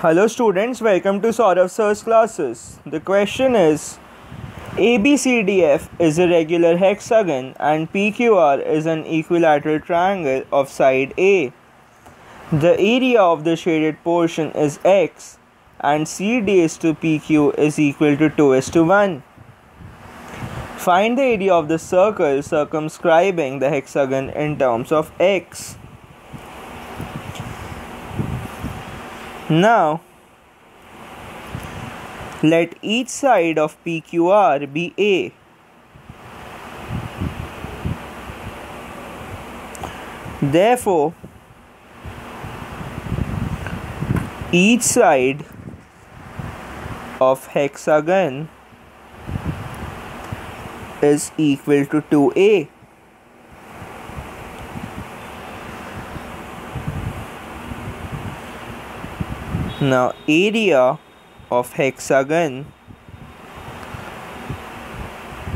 Hello students, welcome to Saurav Sir's classes. The question is, ABCDF is a regular hexagon and PQR is an equilateral triangle of side A. The area of the shaded portion is X and CD is to PQ is equal to 2:1. Find the area of the circle circumscribing the hexagon in terms of X. Now, let each side of PQR be A. Therefore, each side of hexagon is equal to 2A. Now, area of hexagon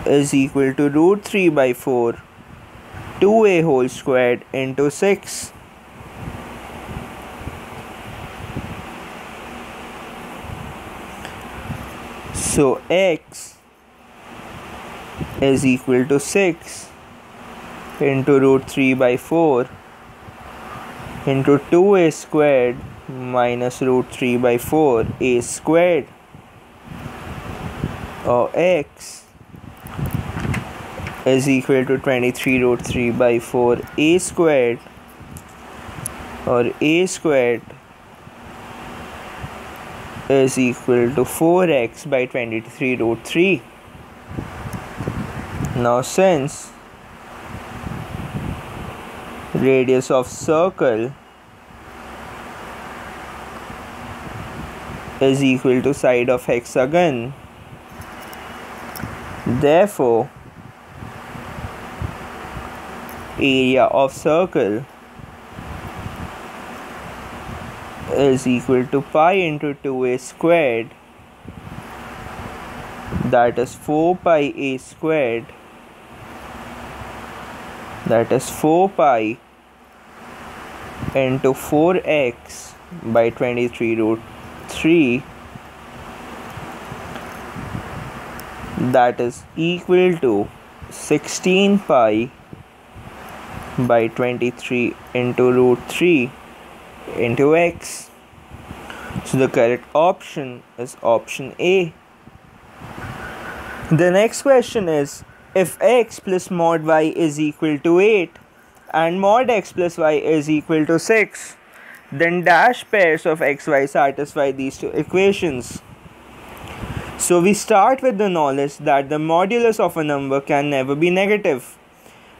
is equal to root 3 by 4 2A whole squared into 6. So X is equal to 6 into root 3 by 4 into 2A squared minus root 3 by 4 A squared, or X is equal to 23 root 3 by 4 A squared, or A squared is equal to 4x by 23 root 3. Now, since radius of circle is equal to side of hexagon, therefore area of circle is equal to pi into 2A squared, that is 4 pi A squared, that is 4 pi into 4x by 23 root 3, that is equal to 16 pi by 23 into root 3 into x. So the correct option is option A. The next question is, if x plus mod y is equal to 8 and mod x plus y is equal to 6, then dash pairs of xy satisfy these two equations. So we start with the knowledge that the modulus of a number can never be negative,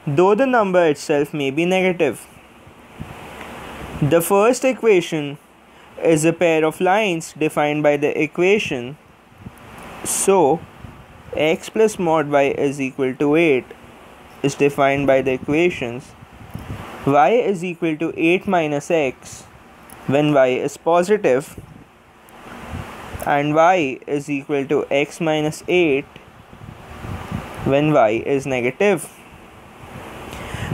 though the number itself may be negative. The first equation is a pair of lines defined by the equation. So x plus mod y is equal to 8 is defined by the equations y is equal to 8 minus x when y is positive, and y is equal to x minus 8 when y is negative,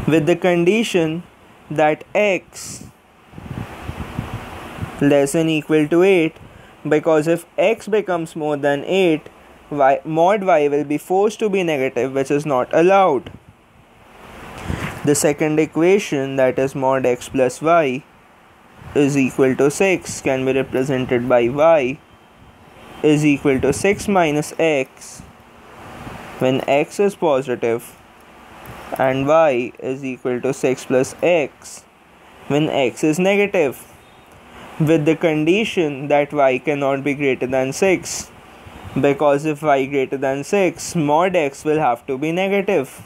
with the condition that x less than equal to 8, because if x becomes more than 8, mod y will be forced to be negative, which is not allowed. The second equation, that is mod x plus y is equal to 6, can be represented by y is equal to 6 minus x when x is positive, and y is equal to 6 plus x when x is negative, with the condition that y cannot be greater than 6, because if y greater than 6, mod x will have to be negative.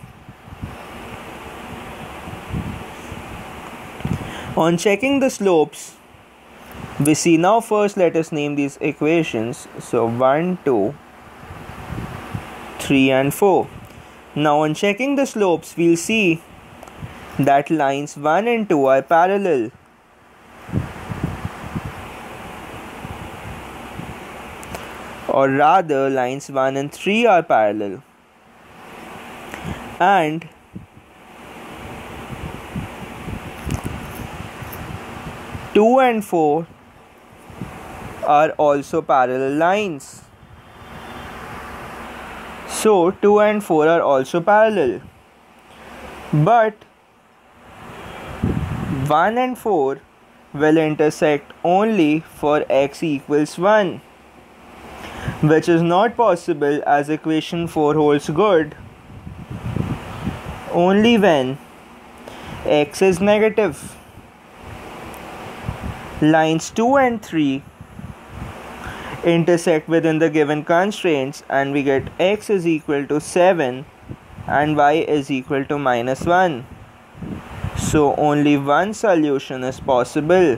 On checking the slopes, we see now first let us name these equations. So 1, 2, 3 and 4. Now on checking the slopes, we'll see that lines 1 and 2 are parallel. Or rather, lines 1 and 3 are parallel. And 2 and 4 are also parallel lines. So 2 and 4 are also parallel. But 1 and 4 will intersect only for x equals 1, which is not possible as equation 4 holds good only when x is negative. Lines 2 and 3 intersect within the given constraints and we get x is equal to 7 and y is equal to -1. So only one solution is possible.